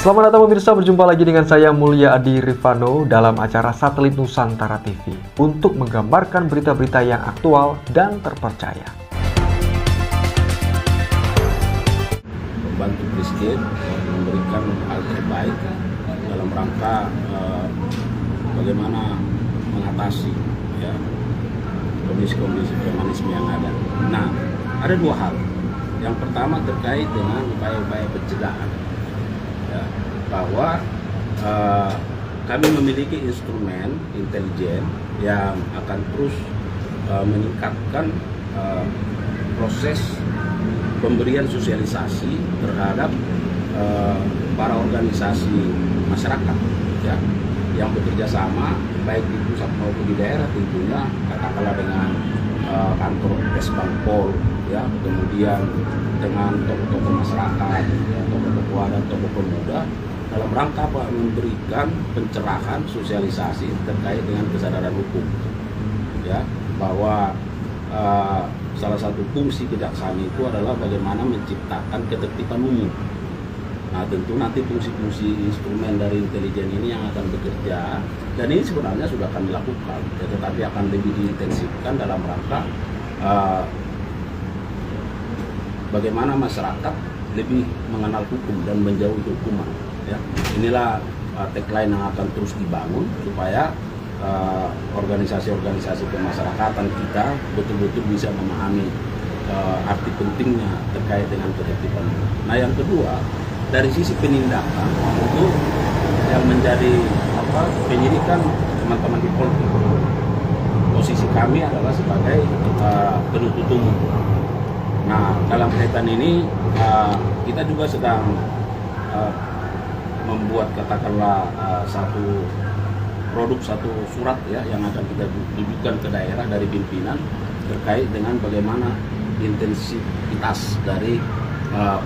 Selamat datang pemirsa, berjumpa lagi dengan saya Mulia Adi Rifano dalam acara Satelit Nusantara TV untuk menggambarkan berita-berita yang aktual dan terpercaya. Membantu miskin, memberikan hal terbaik dalam rangka bagaimana mengatasi kondisi-kondisi premanisme yang ada. Nah, ada dua hal. Yang pertama terkait dengan upaya-upaya pencegahan. Bahwa kami memiliki instrumen intelijen yang akan terus meningkatkan proses pemberian sosialisasi terhadap para organisasi masyarakat yang bekerja sama baik di pusat maupun di daerah, tentunya katakanlah dengan kantor Kesbangpol, kemudian dengan tokoh-tokoh masyarakat, tokoh-tokoh adat, tokoh pemuda, dalam rangka memberikan pencerahan sosialisasi terkait dengan kesadaran hukum, bahwa salah satu fungsi kejaksaan itu adalah bagaimana menciptakan ketertiban umum. Nah, tentu nanti fungsi-fungsi instrumen dari intelijen ini yang akan bekerja, dan ini sebenarnya sudah kami lakukan, tetapi akan lebih diintensifkan dalam rangka bagaimana masyarakat lebih mengenal hukum dan menjauhi hukuman. Inilah tagline yang akan terus dibangun supaya organisasi-organisasi kemasyarakatan kita betul-betul bisa memahami arti pentingnya terkait dengan ketertiban. Nah, yang kedua, dari sisi penindakan itu yang menjadi penyidikan teman-teman di Polri. Posisi kami adalah sebagai penuntut umum. Nah, dalam kaitan ini kita juga sedang membuat katakanlah satu surat yang akan kita tujukan ke daerah dari pimpinan terkait dengan bagaimana intensitas dari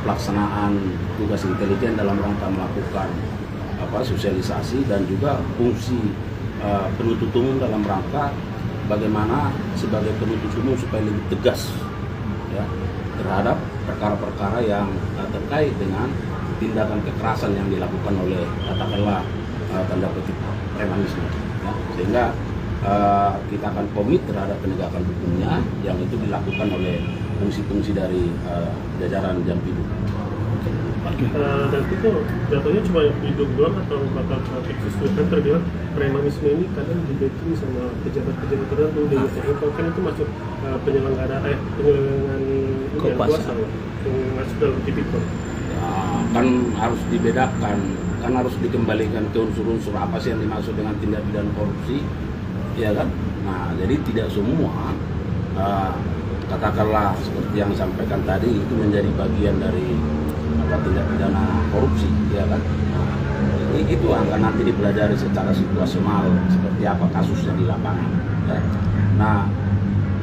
pelaksanaan tugas intelijen dalam rangka melakukan sosialisasi dan juga fungsi penuntut umum dalam rangka bagaimana sebagai penuntut umum supaya lebih tegas terhadap perkara-perkara yang terkait dengan tindakan kekerasan yang dilakukan oleh katakanlah tanda petik premanisme, sehingga kita akan komit terhadap penegakan hukumnya yang itu dilakukan oleh fungsi-fungsi dari jajaran Jampidu. Dan itu jatuhnya cuma hidup doang atau bakal eksis kan terbilang premanisme ini kadang dibaikin sama pejabat-pejabat tertentu di kan itu masuk penyelenggaraan kuasa yang masuk dalam tipikor. Kan harus dibedakan, kan harus dikembalikan ke unsur-unsur apa sih yang dimaksud dengan tindak pidana korupsi, kan? Nah, jadi tidak semua katakanlah seperti yang disampaikan tadi itu menjadi bagian dari tindak pidana korupsi, kan? Nah, itu akan nanti dipelajari secara situasional seperti apa kasusnya di lapangan. Nah,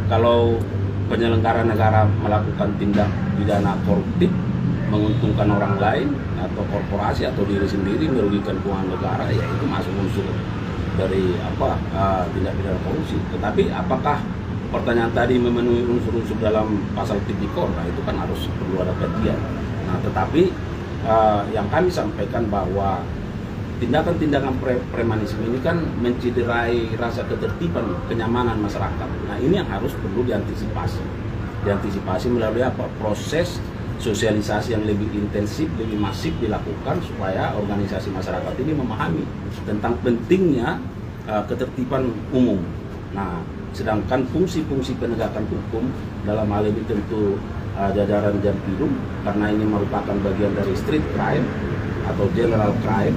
kalau penyelenggara negara melakukan tindak pidana koruptif menguntungkan orang lain atau korporasi atau diri sendiri merugikan keuangan negara, ya itu masuk unsur dari tindak pidana korupsi. Tetapi apakah pertanyaan tadi memenuhi unsur-unsur dalam pasal tipikor? Nah, itu kan harus perlu ada kajian. Nah, tetapi yang kami sampaikan bahwa tindakan-tindakan premanisme ini kan menciderai rasa ketertiban, kenyamanan masyarakat. Nah, ini yang harus perlu diantisipasi melalui proses sosialisasi yang lebih intensif, lebih masif dilakukan supaya organisasi masyarakat ini memahami tentang pentingnya ketertiban umum. Nah, sedangkan fungsi-fungsi penegakan hukum dalam hal ini tentu jajaran Jampidu, karena ini merupakan bagian dari street crime atau general crime,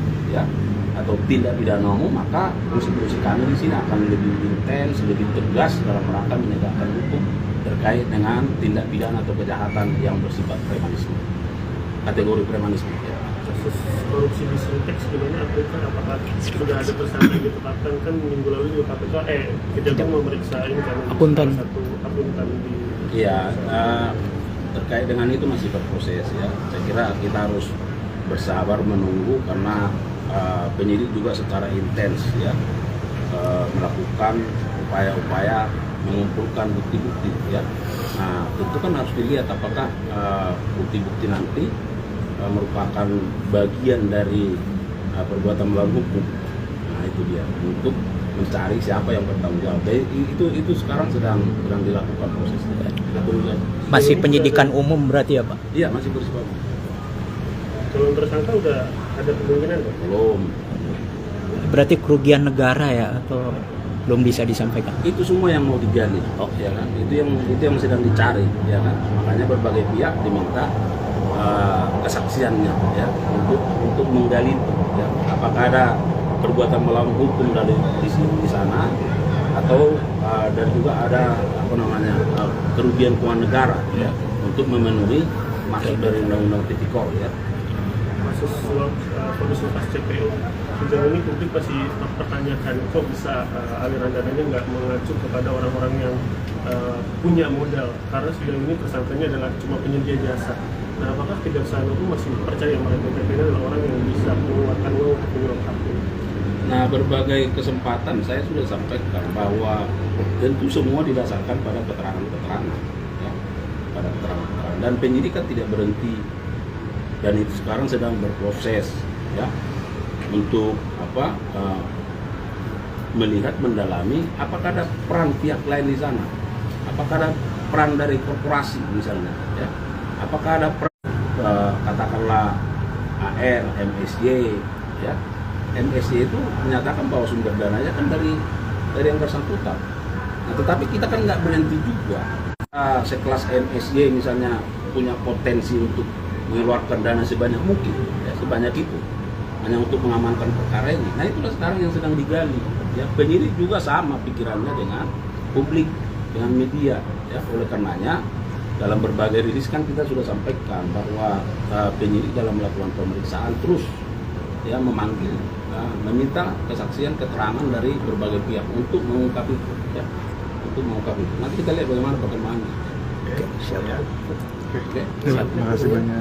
atau tindak pidana umum, maka fungsi-fungsi kami di sini akan lebih intens, lebih tegas dalam rangka menegakkan hukum terkait dengan tindak pidana atau kejahatan yang bersifat premanisme, kategori premanisme. Kasus korupsi di Sintex gimana? Apakah sudah ada tersangka yang ditetapkan? Kan minggu lalu juga KPK Kejagung memeriksa ini kan satu akuntan di. Iya, terkait dengan itu masih berproses. Saya kira kita harus bersabar menunggu karena penyidik juga secara intens melakukan upaya-upaya mengumpulkan bukti-bukti. Nah, tentu kan harus dilihat apakah bukti-bukti nanti merupakan bagian dari perbuatan melawan hukum. Nah itu dia, untuk mencari siapa yang bertanggung jawab. Itu sekarang sedang dilakukan prosesnya. Masih penyidikan umum berarti ya Pak? Iya, masih bersifat. Kalau tersangka udah ada kemungkinan Pak? Belum. Berarti kerugian negara ya, atau belum bisa disampaikan? Itu semua yang mau digali, ya kan? Itu yang sedang dicari, ya kan? Makanya berbagai pihak diminta kesaksiannya, ya, untuk menggali itu, ya. Apakah ada perbuatan melawan hukum dari di sana, atau dan juga ada kerugian keuangan negara, ya, untuk memenuhi maksud dari undang-undang tipikor, ya. Kasus suap komisioner CPO sejauh ini publik masih mempertanyakan kok bisa aliran dananya nggak mengacu kepada orang-orang yang punya modal, karena sejauh ini tersangkanya adalah cuma penyedia jasa. Nah, apakah Kejaksaan Agung masih percaya mereka adalah orang yang bisa mengeluarkan uang untuk menyelenggarkan? Nah, berbagai kesempatan saya sudah sampaikan bahwa tentu semua didasarkan pada keterangan-keterangan, ya, pada keterangan-keterangan, dan penyidikan tidak berhenti, dan itu sekarang sedang berproses, ya, untuk melihat, mendalami apakah ada peran pihak lain di sana, apakah ada peran dari korporasi misalnya, ya, apakah ada peran katakanlah AR, MSY, ya. MSY itu menyatakan bahwa sumber dananya kan dari yang bersangkutan. Nah, tetapi kita kan nggak berhenti juga. Sekelas MSY misalnya punya potensi untuk mengeluarkan dana sebanyak mungkin, ya, sebanyak itu, hanya untuk mengamankan perkara ini. Nah, itulah sekarang yang sedang digali. Ya, penyidik juga sama pikirannya dengan publik, dengan media. Ya, oleh karenanya dalam berbagai rilis kan kita sudah sampaikan bahwa penyidik dalam melakukan pemeriksaan terus, ya, memanggil, meminta kesaksian, keterangan dari berbagai pihak untuk mengungkap itu, ya, untuk mengungkap itu. Nanti kita lihat bagaimana perkembangannya. Oke, siap. Oke. Terima kasih banyak.